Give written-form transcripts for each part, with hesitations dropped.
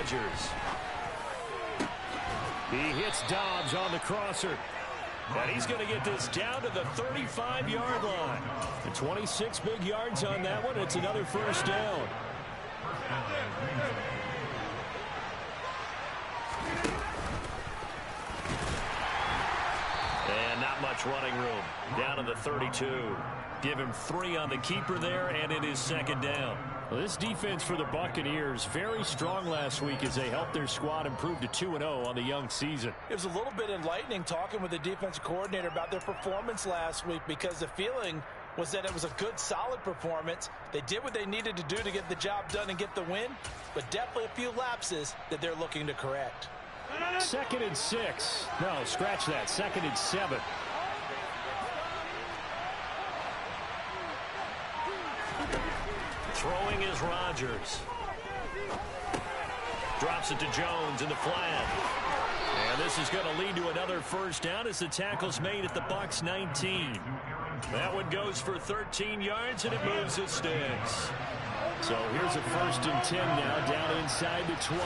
Rodgers. He hits Dobbs on the crosser. And he's going to get this down to the 35-yard line. The 26 big yards on that one. It's another first down. And not much running room. Down to the 32. Give him 3 on the keeper there, and it is second down. Well, this defense for the Buccaneers, very strong last week as they helped their squad improve to 2-0 on the young season. It was a little bit enlightening talking with the defensive coordinator about their performance last week, because the feeling was that it was a good, solid performance. They did what they needed to do to get the job done and get the win, but definitely a few lapses that they're looking to correct. 2nd and 6. No, scratch that. 2nd and 7. Throwing is Rodgers. Drops it to Jones in the flat. And this is going to lead to another first down as the tackle's made at the Bucs 19. That one goes for 13 yards, and it moves the sticks. So here's a 1st and 10 now, down inside the 20.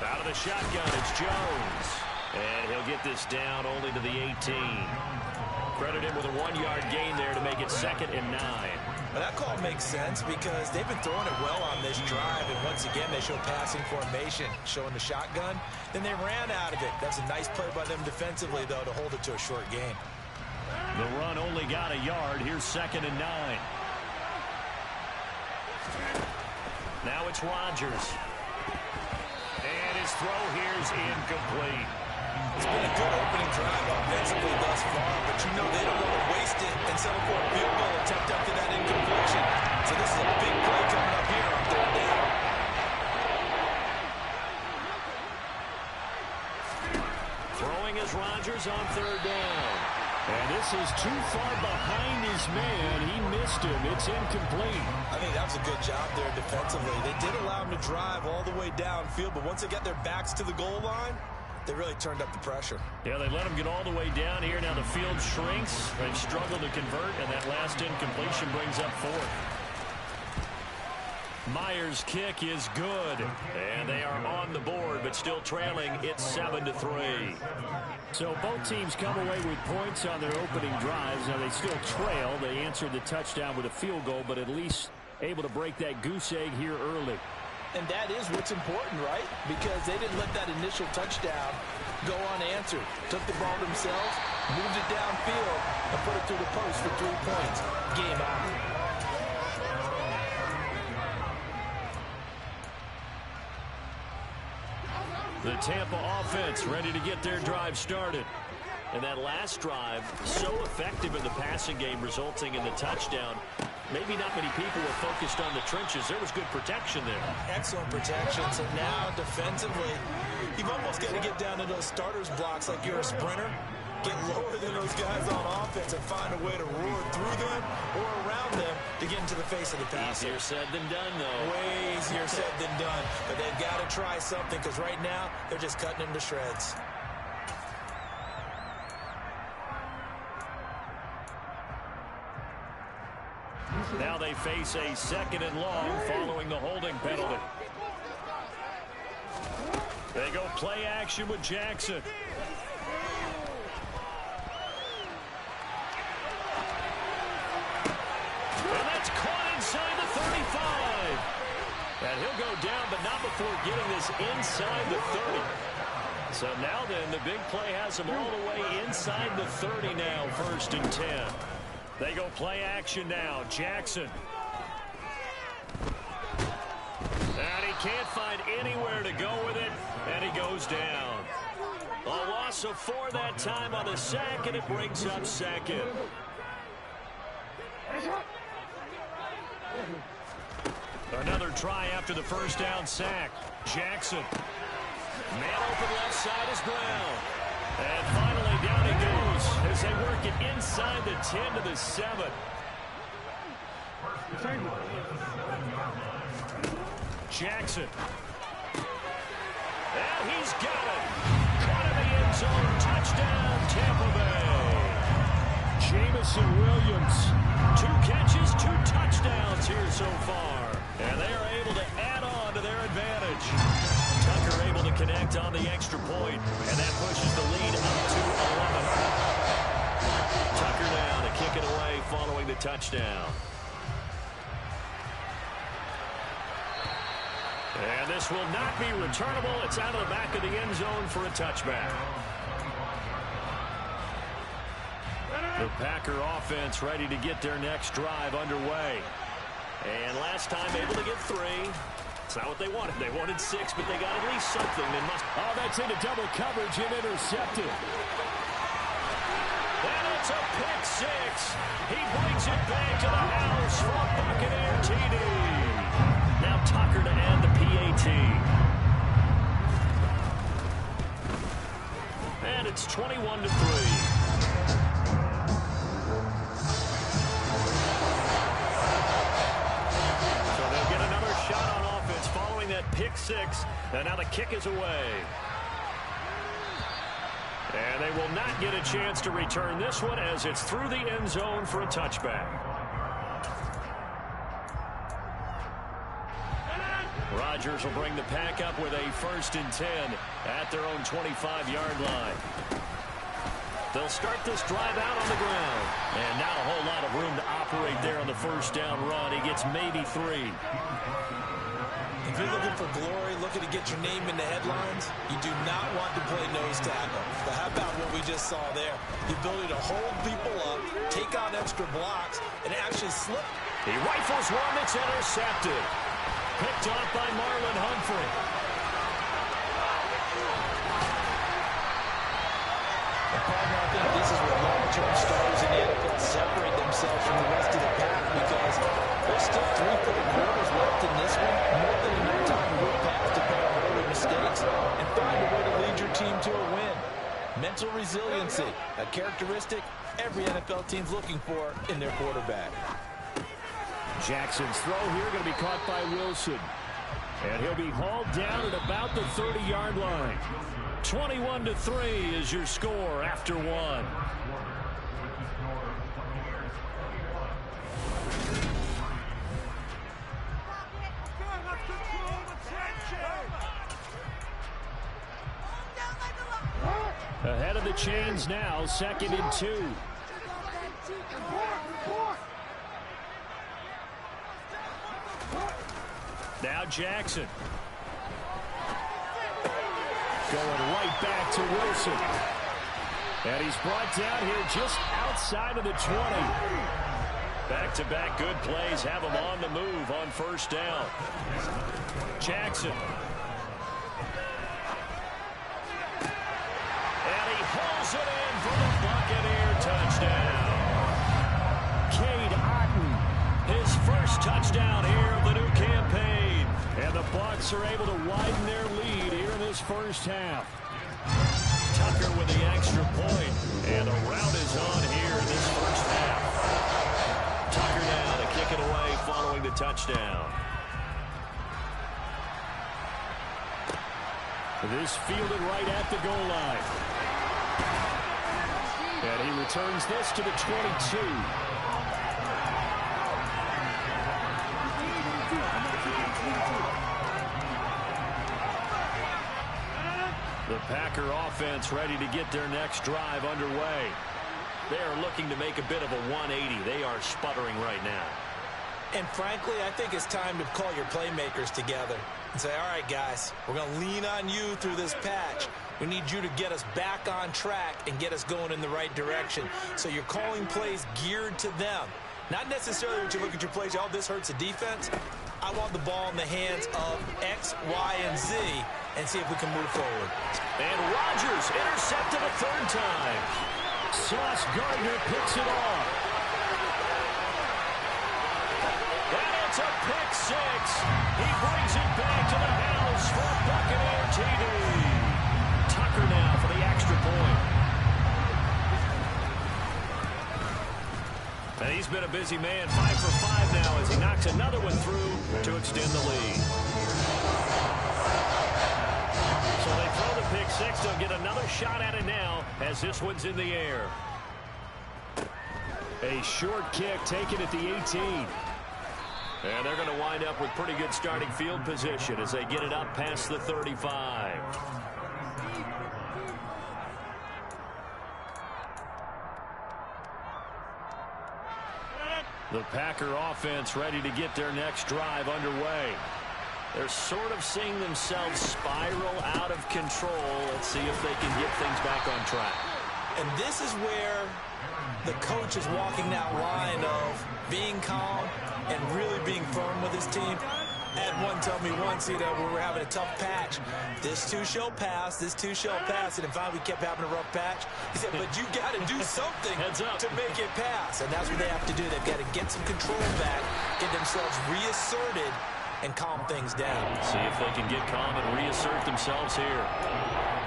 Out of the shotgun, it's Jones. And he'll get this down only to the 18. Credit him with a 1-yard gain there to make it 2nd and 9. Well, that call makes sense because they've been throwing it well on this drive, and once again they show passing formation, showing the shotgun. Then they ran out of it. That's a nice play by them defensively, though, to hold it to a short gain. The run only got a yard. Here's 2nd and 9. Now it's Rodgers. And his throw here's incomplete. It's been a good opening drive offensively thus far, but you know they don't want to waste it and settle for a field goal attempt after that incompletion. So this is a big play coming up here on 3rd down. Throwing is Rodgers on 3rd down. And this is too far behind his man. He missed him. It's incomplete. I think that was a good job there defensively. They did allow him to drive all the way downfield, but once they got their backs to the goal line, they really turned up the pressure. Yeah, they let him get all the way down here. Now the field shrinks. They've struggled to convert, and that last incompletion brings up 4th. Myers' kick is good, and they are on the board, but still trailing. It's 7-3. So both teams come away with points on their opening drives. Now they still trail. They answered the touchdown with a field goal, but at least able to break that goose egg here early. And that is what's important, right? Because they didn't let that initial touchdown go unanswered. Took the ball themselves, moved it downfield, and put it through the post for 3 points. Game on. The Tampa offense ready to get their drive started. And that last drive, so effective in the passing game, resulting in the touchdown. Maybe not many people were focused on the trenches. There was good protection there. Excellent protection. So now, defensively, you've almost got to get down to those starters blocks like you're a sprinter. Get lower than those guys on offense and find a way to roar through them or around them to get into the face of the passer. Easier said than done, though. Way easier said than done. But they've got to try something because right now, they're just cutting them to shreds. Now they face a 2nd and long following the holding penalty. They go play action with Jackson. And that's caught inside the 35. And he'll go down, but not before getting this inside the 30. So now then, the big play has him all the way inside the 30 now, 1st and 10. They go play action now. Jackson. And he can't find anywhere to go with it, and he goes down. A loss of 4 that time on the sack, and it brings up 2nd. Another try after the first down sack. Jackson. Man open left side is Brown. And finally down he goes as they work it inside the 10 to the 7. Jackson. And he's got it. Caught in the end zone. Touchdown, Tampa Bay. Jameson Williams. 2 catches, 2 touchdowns here so far. And they are able to add on to their advantage. advantage. Tucker able to connect on the extra point, and that pushes the lead up to 11. Tucker down to kick it away following the touchdown. And this will not be returnable. It's out of the back of the end zone for a touchback. The Packer offense ready to get their next drive underway. And last time able to get 3. It's not what they wanted. They wanted 6, but they got at least something. They must. Oh, that's into double coverage and intercepted. And it's a pick 6. He brings it back to the house for a Buccaneer TD. Now Tucker to add the PAT. And it's 21-3. Shot on offense following that pick 6, and now the kick is away. And they will not get a chance to return this one as it's through the end zone for a touchback. Rodgers will bring the Pack up with a 1st and 10 at their own 25-yard line. They'll start this drive out on the ground. And not a whole lot of room to operate there on the first down run. He gets maybe 3. If you're looking for glory, looking to get your name in the headlines, you do not want to play nose tackle. But how about what we just saw there? The ability to hold people up, take on extra blocks, and actually slip. He rifles one that's intercepted. Picked off by Marlon Humphrey. Partner, I think this is where long-term starters in the NFL separate themselves from the rest of the pack because there's still 3 full quarters left in this one. More than enough time to move past a pair of early mistakes and find a way to lead your team to a win. Mental resiliency, a characteristic every NFL team's looking for in their quarterback. Jackson's throw here going to be caught by Wilson. And he'll be hauled down at about the 30-yard line. 21-3 is your score after 1. Ahead of the chains now, 2nd and 2. Now Jackson. Going right back to Wilson. And he's brought down here just outside of the 20. Back-to-back good plays have him on the move on 1st down. Jackson. And he hauls it in for the Buccaneer touchdown. Cade Otton, his 1st touchdown here of the new campaign. And the Bucs are able to widen their lead here in this 1st half. Tucker with the extra point. And the route is on here in this 1st half. Tucker now to kick it away following the touchdown. This fielded right at the goal line. And he returns this to the 22. The Packer offense ready to get their next drive underway. They are looking to make a bit of a 180. They are sputtering right now. And frankly, I think it's time to call your playmakers together and say, all right, guys, we're going to lean on you through this patch. We need you to get us back on track and get us going in the right direction. So you're calling plays geared to them. Not necessarily when you look at your plays, oh, this hurts the defense. I want the ball in the hands of X, Y, and Z and see if we can move forward. And Rodgers intercepted a 3rd time. Sauce Gardner picks it off. And it's a pick 6. He brings it back to the house for a Buccaneer TD. Tucker now for the extra point. And he's been a busy man, 5 for 5 now as he knocks another one through to extend the lead. So they throw the pick 6. They'll get another shot at it now as this one's in the air. A short kick taken at the 18. And they're going to wind up with pretty good starting field position as they get it up past the 35. The Packer offense ready to get their next drive underway. They're sort of seeing themselves spiral out of control. Let's see if they can get things back on track. And this is where the coach is walking that line of being calm and really being firm with his team. I had one tell me once, we were having a tough patch. This too shall pass, this too shall pass. And in fact, we kept having a rough patch. He said, but you got to do something to make it pass. And that's what they have to do. They've got to get some control back, get themselves reasserted, and calm things down. See if they can get calm and reassert themselves here.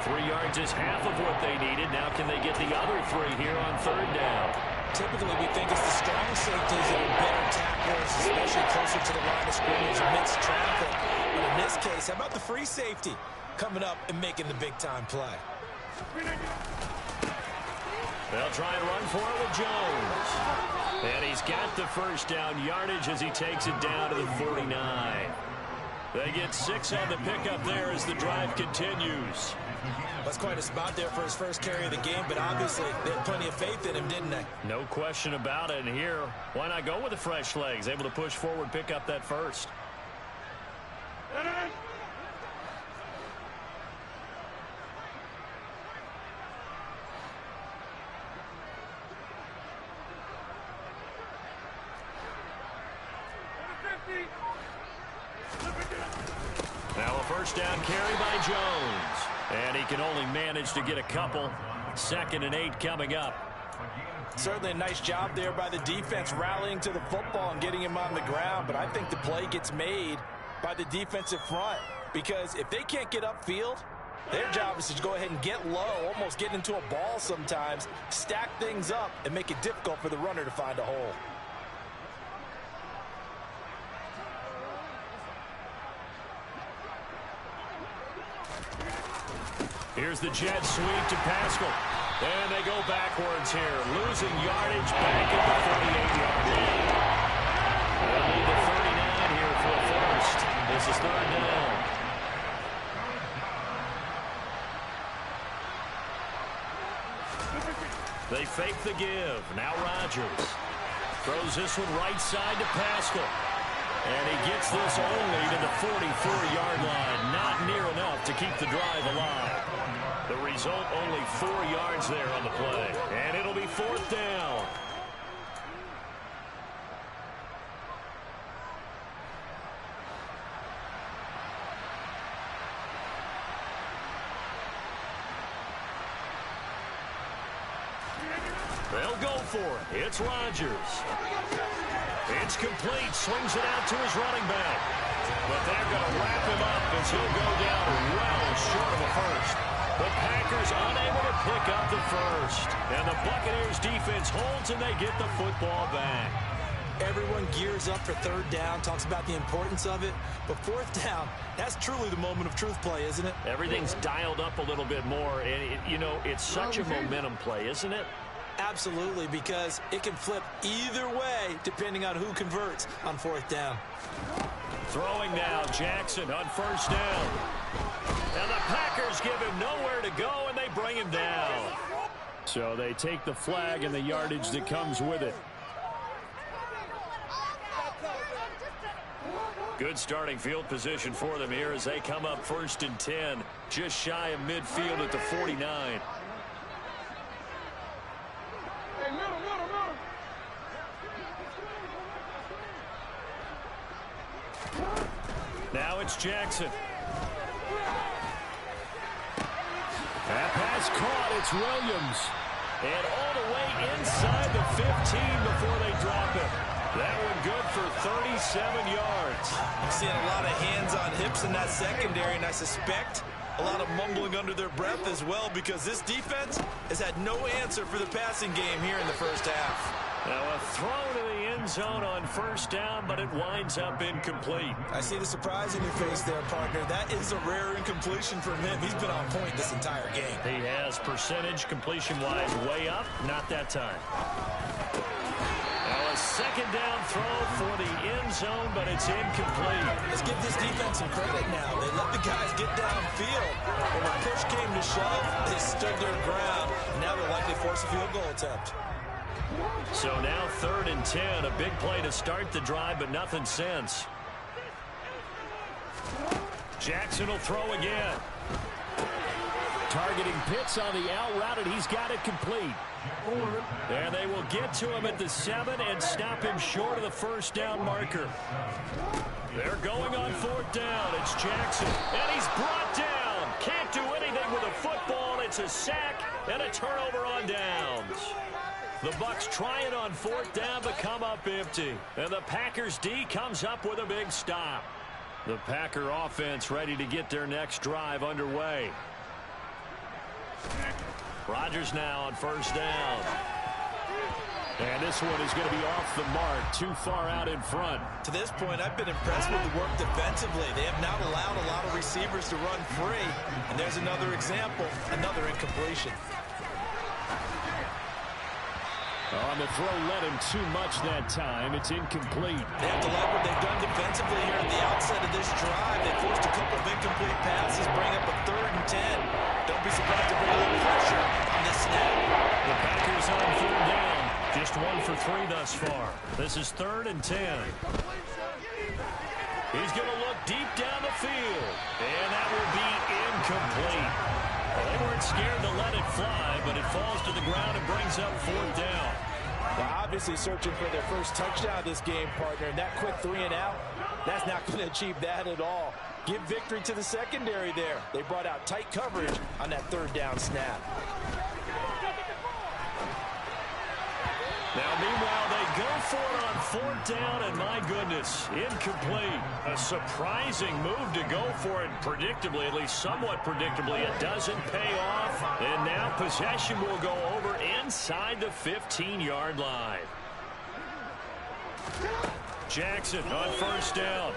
3 yards is half of what they needed. Now can they get the other 3 here on 3rd down? Typically, we think it's the strong safeties that are better tacklers, especially closer to the line of scrimmage amidst traffic. But in this case, how about the free safety coming up and making the big-time play? They'll try and run for it with Jones. And he's got the first down yardage as he takes it down to the 49. They get 6 on the pickup there as the drive continues. That's quite a spot there for his first carry of the game, but obviously they had plenty of faith in him, didn't they? No question about it. And here, why not go with the fresh legs? Able to push forward, pick up that first. Now a first down carry by Jones. And he can only manage to get a couple. 2nd and 8 coming up. Certainly a nice job there by the defense rallying to the football and getting him on the ground. But I think the play gets made by the defensive front. Because if they can't get upfield, their job is to go ahead and get low, almost get into a ball sometimes, stack things up, and make it difficult for the runner to find a hole. Here's the jet sweep to Pascal. And they go backwards here. Losing yardage back at the 48-yard line. They'll need the 39 here for a first. This is 3rd down. They fake the give. Now Rodgers. Throws this one right side to Pascal. And he gets this only to the 44-yard line. Not near enough to keep the drive alive. The result, only 4 yards there on the play. And it'll be 4th down. They'll go for it. It's Rodgers. It's complete. Swings it out to his running back. But they're going to wrap him up as he'll go down well short of a first. The Packers unable to pick up the first. And the Buccaneers defense holds and they get the football back. Everyone gears up for 3rd down, talks about the importance of it. But 4th down, that's truly the moment of truth play, isn't it? Everything's dialed up a little bit more. And, it's such a momentum play, isn't it? Absolutely, because it can flip either way depending on who converts on 4th down. Throwing now, Jackson on 1st down. And the Packers give him nowhere to go, and they bring him down. So they take the flag and the yardage that comes with it. Good starting field position for them here as they come up 1st and 10, just shy of midfield at the 49. Now it's Jackson. That pass caught. It's Williams. And all the way inside the 15 before they drop it. That one good for 37 yards. I'm seeing a lot of hands on hips in that secondary, and I suspect a lot of mumbling under their breath as well, because this defense has had no answer for the passing game here in the first half. Now a throw to the end zone on 1st down, but it winds up incomplete. I see the surprise in your face there, partner. That is a rare incompletion from him. He's been on point this entire game. He has percentage completion-wise way up. Not that time. Now a second down throw for the end zone, but it's incomplete. Let's give this defense some credit now. They let the guys get downfield. But when push came to shove, they stood their ground. Now they'll likely force a field goal attempt. So now 3rd and 10. A big play to start the drive, but nothing since. Jackson will throw again. Targeting Pitts on the out route, and he's got it complete. And they will get to him at the 7 and stop him short of the first down marker. They're going on 4th down. It's Jackson, and he's brought down. Can't do anything with a football. It's a sack and a turnover on downs. The Bucs try it on 4th down, but come up empty. And the Packers D comes up with a big stop. The Packer offense ready to get their next drive underway. Rodgers now on 1st down. And this one is going to be off the mark, too far out in front. To this point, I've been impressed with the work defensively. They have not allowed a lot of receivers to run free. And there's another example, another incompletion. On the throw, led him too much that time. It's incomplete. They have to like what they've done defensively here at the outset of this drive. They forced a couple of incomplete passes, bring up a 3rd and 10. Don't be surprised to bring a little pressure on this snap. The Packers on 3rd down. Just 1 for 3 thus far. This is 3rd and 10. He's going to look deep down the field. And that will be incomplete. Well, they weren't scared to let it fly, but it falls to the ground and brings up 4th down. Well, obviously searching for their first touchdown this game, partner. And that quick 3 and out, that's not going to achieve that at all. Give victory to the secondary there. They brought out tight coverage on that 3rd down snap. Now, meanwhile, they go for it on 4th down, and my goodness, incomplete. A surprising move to go for it predictably, at least somewhat predictably. It doesn't pay off, and now possession will go over inside the 15-yard line. Jackson on 1st down.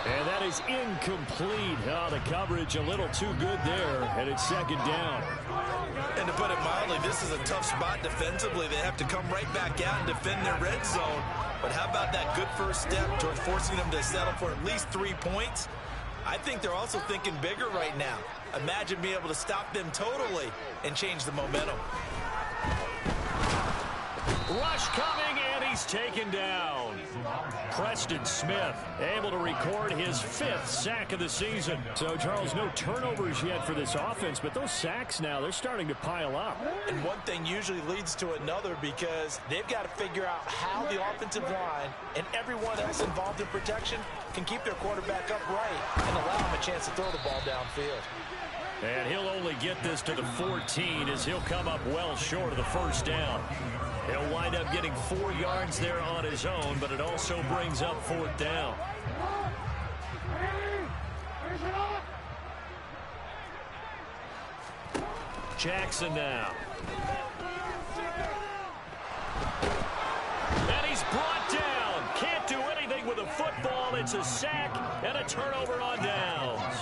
And that is incomplete. Oh, the coverage a little too good there, and it's 2nd down. And to put it mildly, this is a tough spot defensively. They have to come right back out and defend their red zone. But how about that good first step towards forcing them to settle for at least 3 points? I think they're also thinking bigger right now. Imagine being able to stop them totally and change the momentum. Rush coming, and he's taken down. Preston Smith able to record his 5th sack of the season. So, Charles, no turnovers yet for this offense, but those sacks now, they're starting to pile up. And one thing usually leads to another because they've got to figure out how the offensive line and everyone else involved in protection can keep their quarterback upright and allow him a chance to throw the ball downfield. And he'll only get this to the 14 as he'll come up well short of the 1st down. He'll wind up getting 4 yards there on his own, but it also brings up 4th down. Jackson now. And he's brought down. Can't do anything with a football. It's a sack and a turnover on downs.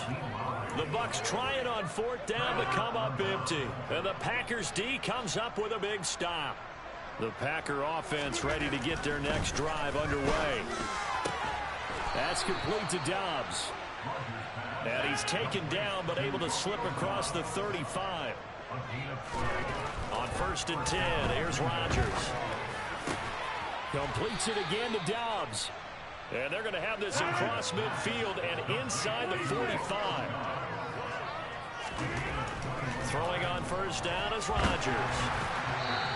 The Bucs try it on 4th down to come up empty. And the Packers D comes up with a big stop. The Packer offense ready to get their next drive underway. That's complete to Dobbs. And he's taken down but able to slip across the 35. On 1st and 10, here's Rodgers. Completes it again to Dobbs. And they're going to have this across midfield and inside the 45. Throwing on 1st down is Rodgers.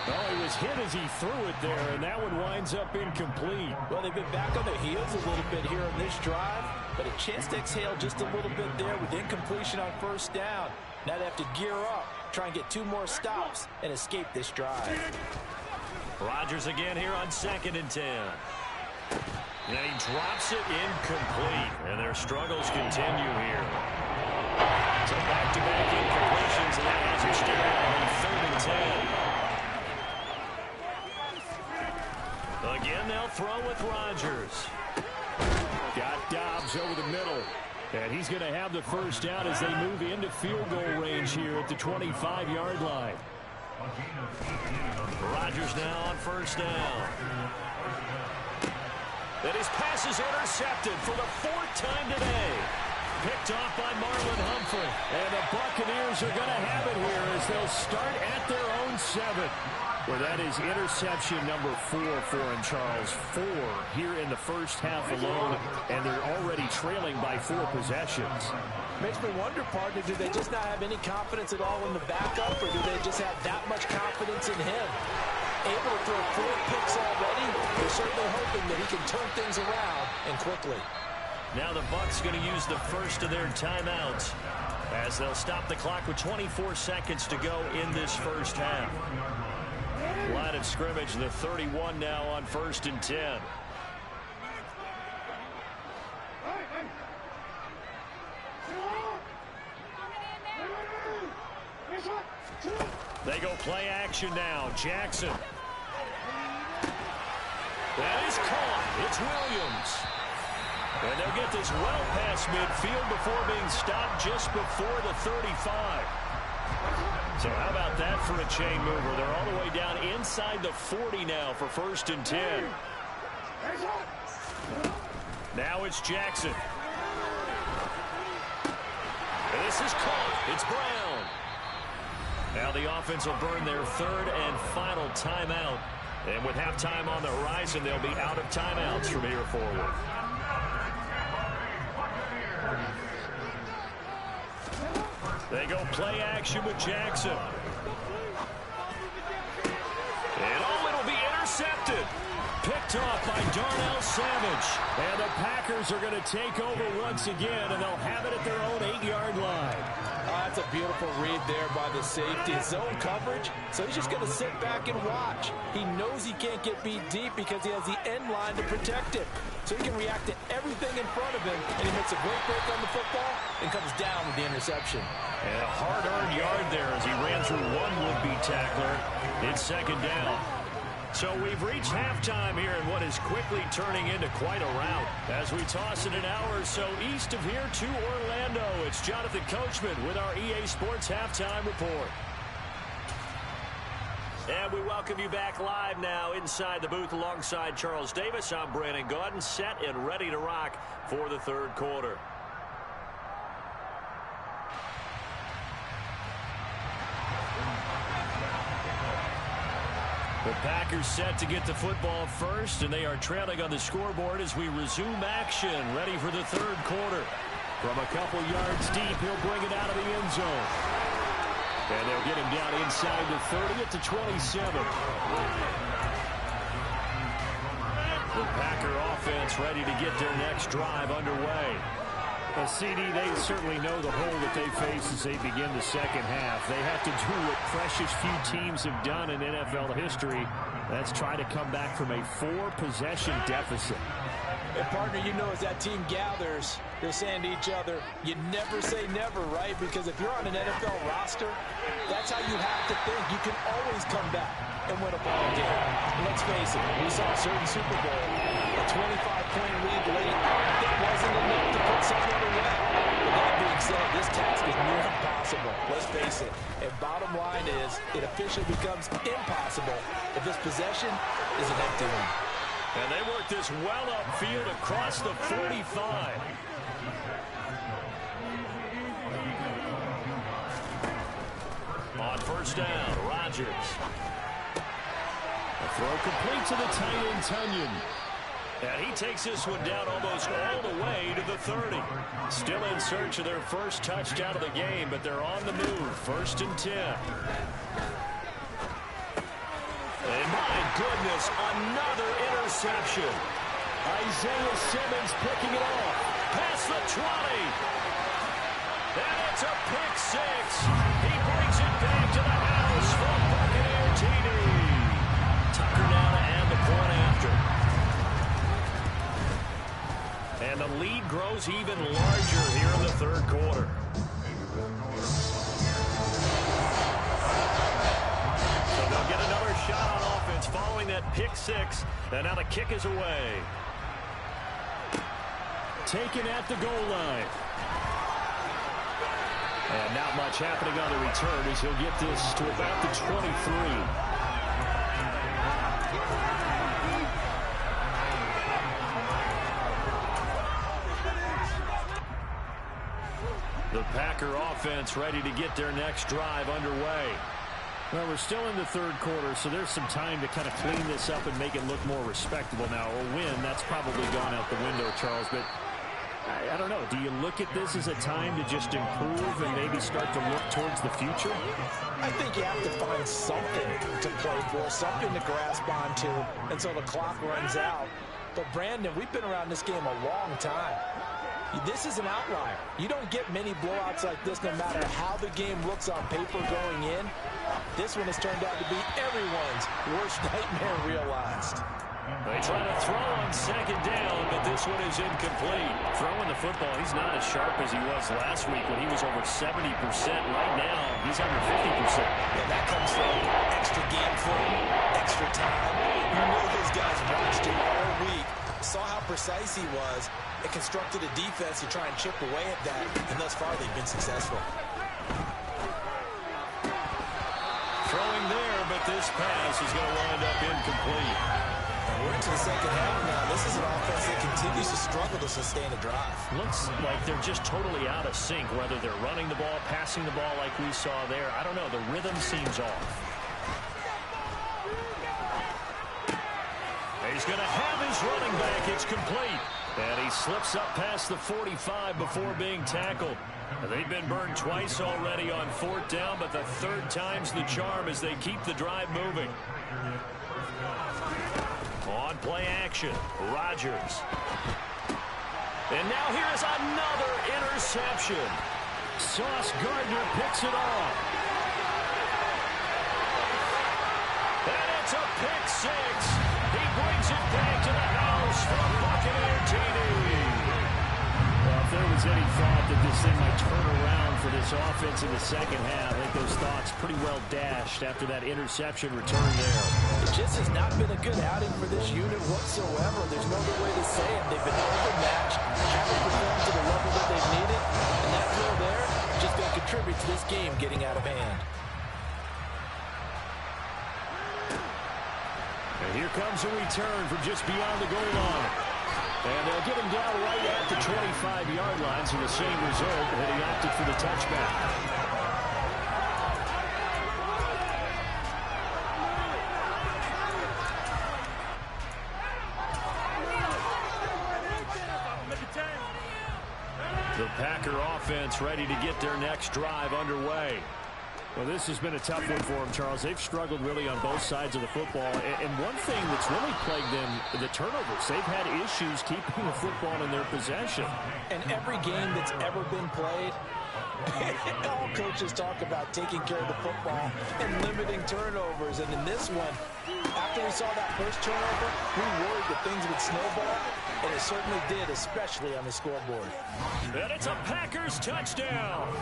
Oh, he was hit as he threw it there, and that one winds up incomplete. Well, they've been back on their heels a little bit here on this drive, but a chance to exhale just a little bit there with incompletion on 1st down. Now they have to gear up, try and get 2 more stops, and escape this drive. Rodgers again here on 2nd and 10. And he drops it incomplete, and their struggles continue here. So back-to-back incompletions, and that has him staring on 3rd and 10. Again, they'll throw with Rodgers. Got Dobbs over the middle. And he's going to have the 1st down as they move into field goal range here at the 25-yard line. Rodgers now on first down. And his pass is intercepted for the 4th time today. Picked off by Marlon Humphrey. And the Buccaneers are going to have it here as they'll start at their own 7. Well, that is interception number 4 for him, Charles. 4 here in the first half alone, and they're already trailing by 4 possessions. Makes me wonder, partner, do they just not have any confidence at all in the backup, or do they just have that much confidence in him? Able to throw 4 picks already, they're certainly hoping that he can turn things around and quickly. Now the Bucs going to use the first of their timeouts as they'll stop the clock with 24 seconds to go in this first half. Line of scrimmage, the 31 now on 1st and 10. They go play action now. Jackson. That is caught. It's Williams. And they'll get this well past midfield before being stopped just before the 35. So how about that for a chain mover? They're all the way down inside the 40 now for 1st and 10. Now it's Jackson. And this is caught. It's Brown. Now the offense will burn their 3rd and final timeout. And with halftime on the horizon, they'll be out of timeouts from here forward. They go play action with Jackson. And it'll be intercepted. Picked off by Darnell Savage. And the Packers are going to take over once again, and they'll have it at their own 8-yard line. That's a beautiful read there by the safety. Zone coverage, so he's just going to sit back and watch. He knows he can't get beat deep because he has the end line to protect him. So he can react to everything in front of him, and he makes a great break on the football and comes down with the interception. And a hard-earned yard there as he ran through one would-be tackler. It's 2nd down. So we've reached halftime here in what is quickly turning into quite a rout. As we toss it an hour or so east of here to Orlando, it's Jonathan Coachman with our EA Sports Halftime Report. And we welcome you back live now inside the booth alongside Charles Davis. I'm Brandon Gaudin, set and ready to rock for the 3rd quarter. The Packers set to get the football first, and they are trailing on the scoreboard as we resume action, ready for the 3rd quarter. From a couple yards deep, he'll bring it out of the end zone. And they'll get him down inside the 30 at the 27. The Packer offense ready to get their next drive underway. Well, CD, they certainly know the hole that they face as they begin the second half. They have to do what precious few teams have done in NFL history. That's try to come back from a 4-possession deficit. And, partner, you know as that team gathers, they're saying to each other, you never say never, right? Because if you're on an NFL roster, that's how you have to think. You can always come back and win a ball game. Let's face it, we saw a certain Super Bowl, a 25-point lead late. It wasn't enough to put someone away. But that being said, this task is near impossible. Let's face it. And bottom line is, it officially becomes impossible if this possession is an empty one. And they work this well upfield across the 45. On first down, Rodgers. A throw complete to the tight end, Tunyon. And he takes this one down almost all the way to the 30. Still in search of their first touchdown of the game, but they're on the move. 1st and 10. And my goodness, another interception. Isaiah Simmons picking it off. Past the 20. And it's a pick 6. He brings it back to the house from Buccaneer TD. Tucker now to add the point after. And the lead grows even larger here in the 3rd quarter. So they'll get another shot on offense following that pick 6. And now the kick is away. Taken at the goal line. And not much happening on the return as he'll get this to about the 23. The Packer offense ready to get their next drive underway. Well, we're still in the third quarter, so there's some time to kind of clean this up and make it look more respectable now. A win, that's probably gone out the window, Charles, but I don't know. Do you look at this as a time to just improve and maybe start to look towards the future? I think you have to find something to play for, something to grasp onto until the clock runs out. But, Brandon, we've been around this game a long time. This is an outlier. You don't get many blowouts like this no matter how the game looks on paper going in. This one has turned out to be everyone's worst nightmare realized. They try to throw on second down, but this one is incomplete. Throwing the football, he's not as sharp as he was last week when he was over 70%. Right now, he's under 50%. And that comes from extra game film, extra time. You know those guys watched him all week, saw how precise he was, and constructed a defense to try and chip away at that, and thus far they've been successful. Throwing there, but this pass is going to wind up incomplete. And we're into the second half now. This is an offense that continues to struggle to sustain a drive. Looks like they're just totally out of sync, whether they're running the ball, passing the ball like we saw there. I don't know. The rhythm seems off. He's going to have his running back. It's complete. And he slips up past the 45 before being tackled. They've been burned twice already on fourth down, but the third time's the charm as they keep the drive moving. On play action, Rodgers. And now here is another interception. Sauce Gardner picks it off. And it's a pick six. He brings it back to the house from Buccaneer TD. Well, if there was any thought that this thing might turn around for this offense in the second half, I think those thoughts pretty well dashed after that interception return there. It just has not been a good outing for this unit whatsoever. There's no other way to say it. They've been overmatched, haven't performed to the level that they've needed, and that throw there is just going to contribute to this game getting out of hand. And here comes a return from just beyond the goal line. And they'll get him down right at the 25-yard line, so the same result, and he opted for the touchback. The Packer offense ready to get their next drive underway. Well, this has been a tough one for them, Charles. They've struggled really on both sides of the football. And one thing that's really plagued them, the turnovers. They've had issues keeping the football in their possession. And every game that's ever been played, all coaches talk about taking care of the football and limiting turnovers. And in this one, after we saw that first turnover, we worried that things would snowball, and it certainly did, especially on the scoreboard. And it's a Packers touchdown.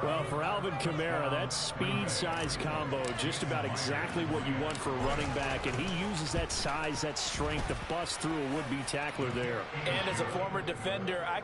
Well, for Alvin Kamara, that speed-size combo, just about exactly what you want for a running back, and he uses that size, that strength to bust through a would-be tackler there. And as a former defender, I